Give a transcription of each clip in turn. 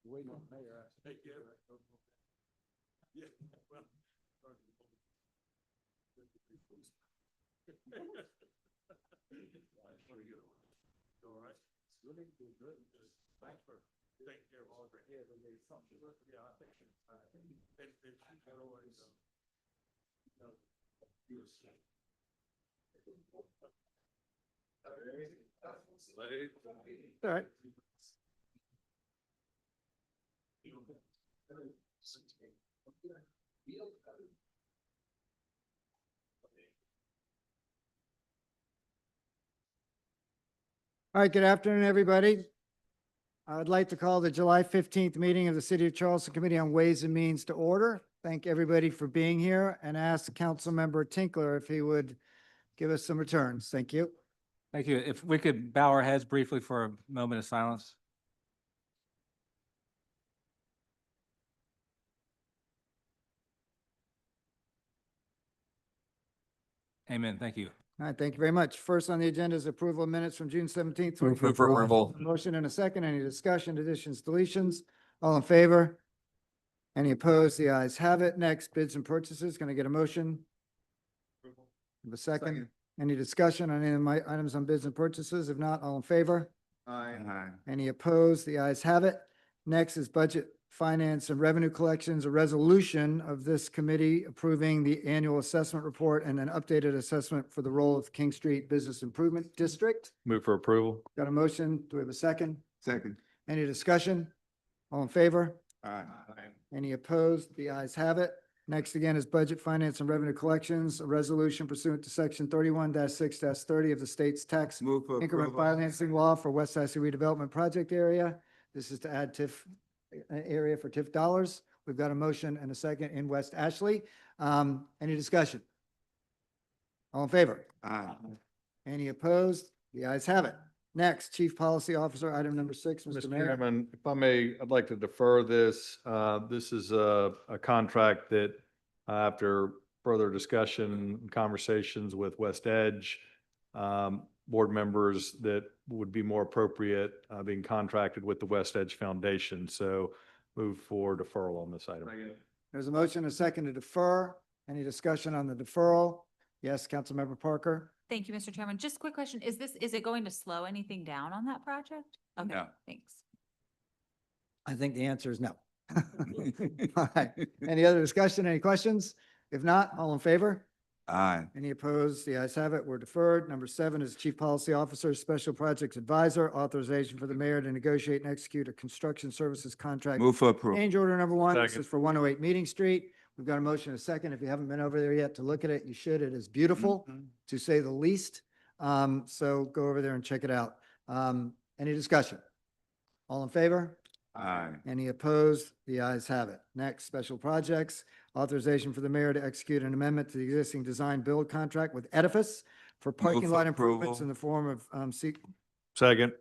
Waiting on the mayor. Hey, yeah. Yeah, well. All right. Really good. Thanks for taking care of all of it. Yeah, but there's something. Yeah, I think, and she can always, All right. All right, good afternoon, everybody. I would like to call the July 15th meeting of the City of Charleston Committee on Ways and Means to order. Thank everybody for being here and ask Councilmember Tinkler if he would give us some returns. Thank you. Thank you. If we could bow our heads briefly for a moment of silence. Amen. Thank you. All right, thank you very much. First on the agenda is approval of minutes from June 17th. Move for approval. Motion and a second. Any discussion, additions, deletions? All in favor? Any opposed? The ayes have it. Next, bids and purchases. Can I get a motion? Have a second? Second. Any discussion on any of my items on bids and purchases? If not, all in favor? Aye. Any opposed? The ayes have it. Next is budget, finance, and revenue collections, a resolution of this committee approving the annual assessment report and an updated assessment for the role of King Street Business Improvement District. Move for approval. Got a motion? Do we have a second? Second. Any discussion? All in favor? Aye. Any opposed? The ayes have it. Next again is budget, finance, and revenue collections, a resolution pursuant to section 31-6-30 of the state's tax Move for increment approval. financing law for West Sassy redevelopment project area. This is to add TIF area for TIF dollars. We've got a motion and a second in West Ashley. Any discussion? All in favor? Aye. Any opposed? The ayes have it. Next, Chief Policy Officer, item number 6, Mr. Mr. Mayor. Chairman, if I may, I'd like to defer this. This is a contract that after further discussion, and conversations with West Edge, board members that would be more appropriate, being contracted with the West Edge Foundation. So move for deferral on this item. There's a motion, and a second to defer. Any discussion on the deferral? Yes, Councilmember Parker? Thank you, Mr. Chairman. Just a quick question. Is it going to slow anything down on that project? Okay, No. thanks. I think the answer is no. All right. Any other discussion? Any questions? If not, all in favor? Aye. Any opposed? The ayes have it. We're deferred. Number 7 is Chief Policy Officer, Special Projects Advisor, authorization for the mayor to negotiate and execute a construction services contract. Move for approval. Change order number 1. This Second. is for 108 Meeting Street. We've got a motion and a second. If you haven't been over there yet to look at it, you should. It is beautiful, to say the least. So go over there and check it out. Any discussion? All in favor? Aye. Any opposed? The ayes have it. Next, special projects, authorization for the mayor to execute an amendment to the existing design build contract with Edifice for parking for lot improvements approval. in the form of, Second.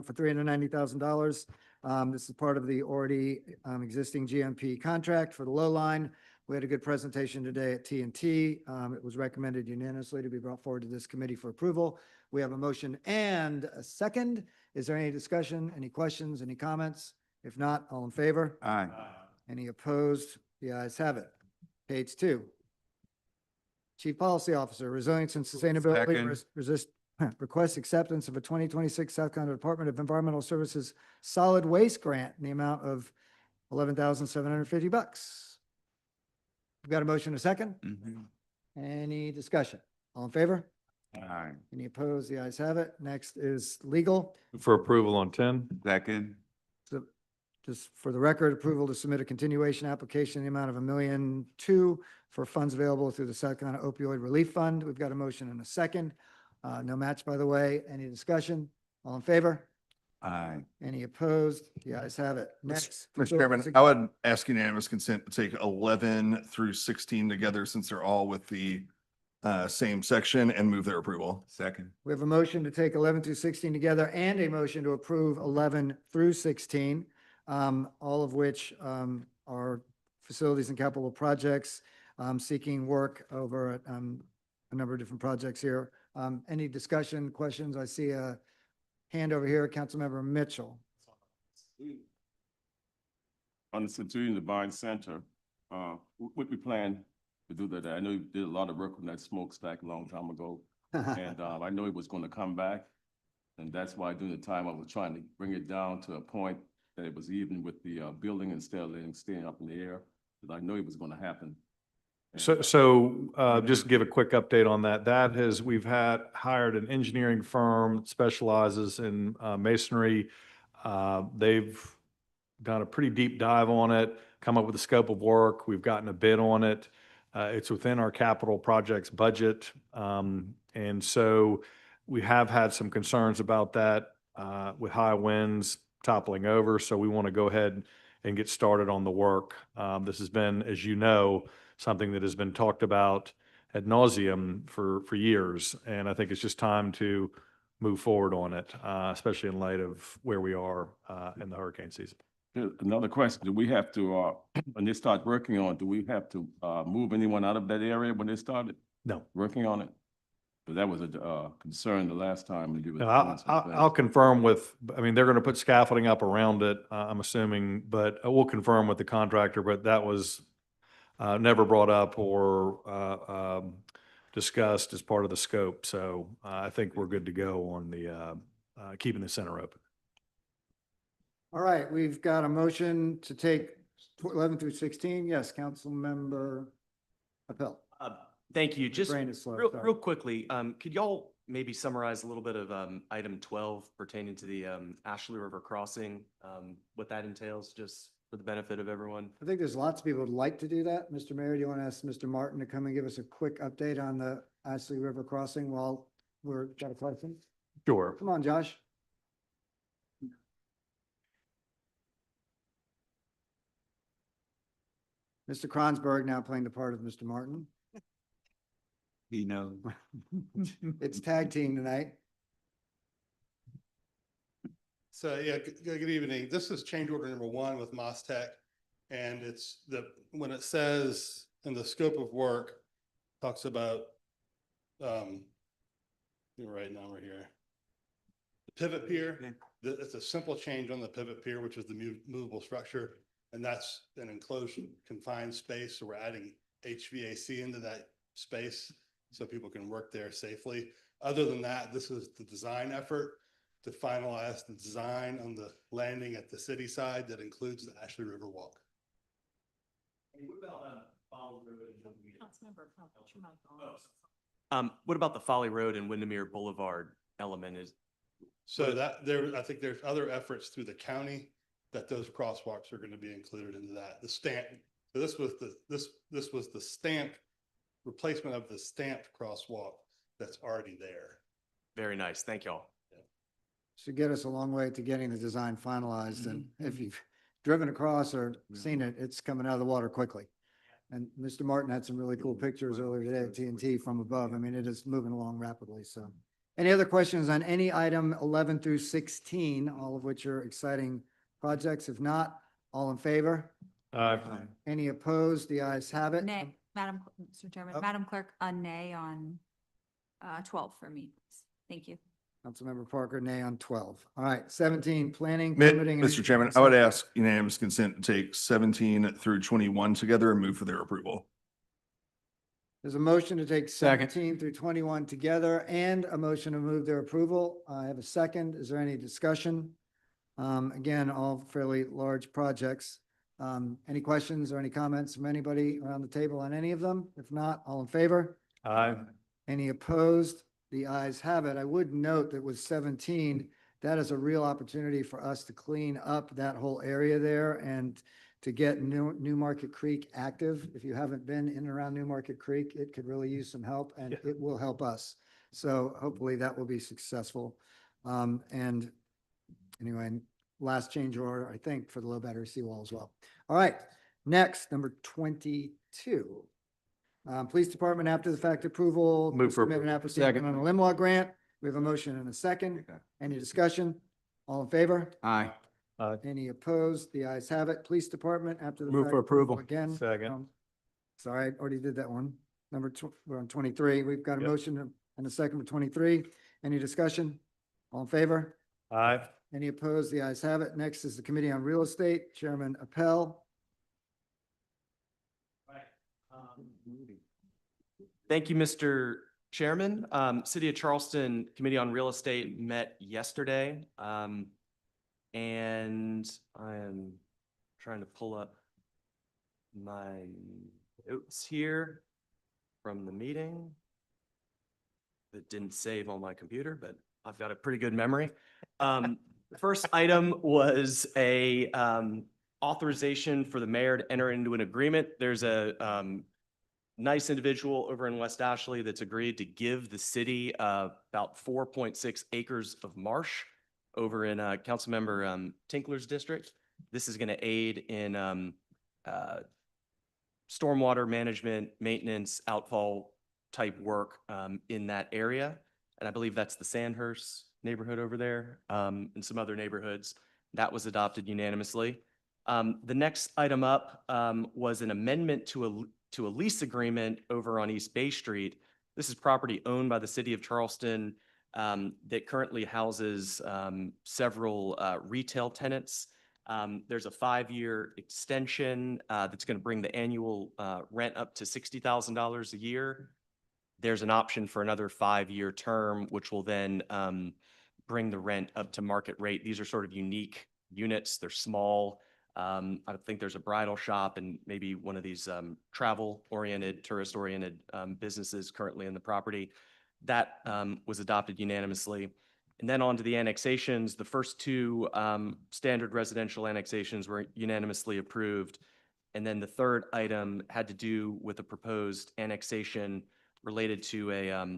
for $390,000. This is part of the already, existing GMP contract for the low line. We had a good presentation today at T&T. It was recommended unanimously to be brought forward to this committee for approval. We have a motion and a second. Is there any discussion, any questions, any comments? If not, all in favor? Aye. Any opposed? The ayes have it. Page 2. Chief Policy Officer, Resilience and Sustainability, Second. request acceptance of a 2026 South Carolina Department of Environmental Services solid waste grant in the amount of $11,750. We've got a motion and a second. Mhm. Any discussion? All in favor? Aye. Any opposed? The ayes have it. Next is legal. Move for approval on 10. Second. So just for the record, approval to submit a continuation application in the amount of $1.2 million for funds available through the South Carolina Opioid Relief Fund. We've got a motion and a second. No match, by the way. Any discussion? All in favor? Aye. Any opposed? The ayes have it. Next. Mr. Chairman, I would ask unanimous consent to take 11 through 16 together since they're all with the same section and move their approval. Second. We have a motion to take 11 through 16 together and a motion to approve 11 through 16, all of which are facilities and capital projects seeking work over a number of different projects here. Any discussion, questions? I see a hand over here, Councilmember Mitchell. on the Centurion Divine Center, what we plan to do that? I know you did a lot of work on that smokestack a long time ago. And I know it was going to come back. And that's why during the time I was trying to bring it down to a point that it was even with the building instead of letting it stay up in the air. Because I know it was going to happen. And, Just to give a quick update on that, we've hired an engineering firm that specializes in masonry. They've done a pretty deep dive on it, come up with a scope of work. We've gotten a bid on it. It's within our capital projects budget. And so we have had some concerns about that with high winds toppling over. So we want to go ahead and get started on the work. This has been, as you know, something that has been talked about ad nauseum for years. And I think it's just time to move forward on it, especially in light of where we are in the hurricane season. Another question, do we have to, when they start working on it, do we have to move anyone out of that area when they started No. working on it? But that was a concern the last time. When you were No, doing some I'll things. confirm they're going to put scaffolding up around it, I'm assuming, but we'll confirm with the contractor, but that was never brought up or discussed as part of the scope. So I think we're good to go on the keeping the center open. All right, we've got a motion to take 11 through 16. Yes, Councilmember Appel. Thank you. Just Brain is slow, real, sorry. real quickly, could y'all maybe summarize a little bit of item 12 pertaining to the Ashley River crossing, what that entails, just for the benefit of everyone? I think there's lots of people who'd like to do that. Mr. Mayor, do you want to ask Mr. Martin to come and give us a quick update on the Ashley River crossing while we're got a question? Sure. Come on, Josh. Mr. Kronsberg now playing the part of Mr. Martin. He knows. It's tag team tonight. So, yeah, good evening. This is change order number 1 with Tech, and it's when it says in the scope of work, talks about, you're right now we're here. The pivot pier, it's a simple change on the pivot pier, which is the movable structure, and that's an enclosed confined space. So we're adding HVAC into that space so people can work there safely. Other than that, this is the design effort to finalize the design on the landing at the city side that includes the Ashley River Walk. What about the Folly Road and Windermere Boulevard element? So I think there's other efforts through the county that those crosswalks are going to be included into that. The stamp, so this was the stamped replacement of the stamped crosswalk that's already there. Very nice. Thank y'all. Should get us a long way to getting the design finalized. And if you've driven across or seen it, it's coming out of the water quickly. And Mr. Martin had some really cool pictures earlier today at TNT from above. I mean, it is moving along rapidly. So any other questions on any item 11 through 16, all of which are exciting projects? If not, all in favor? Any opposed? The ayes have it. Nay, Mr. Chairman, Oh. Madam Clerk, a nay on 12 for me, please. Thank you. Councilmember Parker, nay on 12. All right, 17, planning, Mi- permitting. and- Mr. Chairman, I would ask unanimous consent to take 17 through 21 together and move for their approval. There's a motion to take Second. 17 through 21 together and a motion to move their approval. I have a second. Is there any discussion? Again, all fairly large projects. Any questions or any comments from anybody around the table on any of them? If not, all in favor? Aye. Any opposed? The ayes have it. I would note that with 17, that is a real opportunity for us to clean up that whole area there and to get New Market Creek active. If you haven't been in and around New Market Creek, it could really use some help and it will help us. So hopefully that will be successful. And anyway, last change order, I think, for the low battery seawall as well. All right, next, number 22. Police Department after the fact approval. Move to for submit an approval. application Second. on a Limlaw grant. We have a motion and a second. Any discussion? All in favor? Aye. Any opposed? The ayes have it. Police Department after the. Move fact for approval. Again. Second. Sorry, I already did that one. We're on 23. We've got a Yep. motion and a second for 23. Any discussion? All in favor? Aye. Any opposed? The ayes have it. Next is the Committee on Real Estate, Chairman Appel. Thank you, Mr. Chairman. City of Charleston Committee on Real Estate met yesterday. And I am trying to pull up my notes here from the meeting that didn't save on my computer, but I've got a pretty good memory. The first item was a authorization for the mayor to enter into an agreement. There's a nice individual over in West Ashley that's agreed to give the city about 4.6 acres of marsh over in Councilmember Tinkler's district. This is going to aid in stormwater management, maintenance, outfall type work in that area. And I believe that's the Sandhurst neighborhood over there and some other neighborhoods. That was adopted unanimously. The next item up was an amendment to a lease agreement over on East Bay Street. This is property owned by the city of Charleston that currently houses several retail tenants. There's a 5-year extension that's going to bring the annual rent up to $60,000 a year. There's an option for another 5-year term, which will then bring the rent up to market rate. These are sort of unique units. They're small. I think there's a bridal shop and maybe one of these travel-oriented, tourist-oriented businesses currently in the property. That was adopted unanimously. And then on to the annexations. The first two standard residential annexations were unanimously approved. And then the third item had to do with a proposed annexation related to a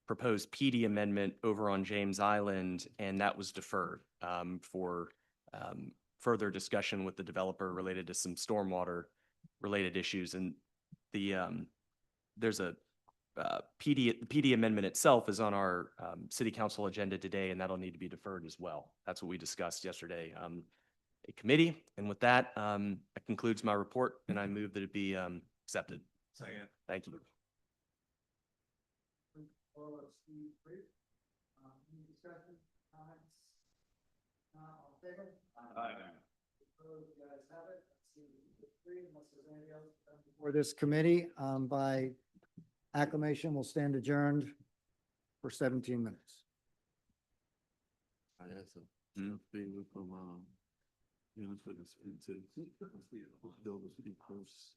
proposed PD amendment over on James Island, and that was deferred for further discussion with the developer related to some stormwater related issues. And the there's a PD amendment itself is on our city council agenda today, and that'll need to be deferred as well. That's what we discussed yesterday, a committee. And with that, that concludes my report, and I move that it be accepted. Second. Thank you. Any discussion, comments? All in favor? Aye. Opposed? The ayes have it. Unless there's anything else for this committee, by acclamation, will stand adjourned for 17 minutes. That's a favor from, for the city, build a city close.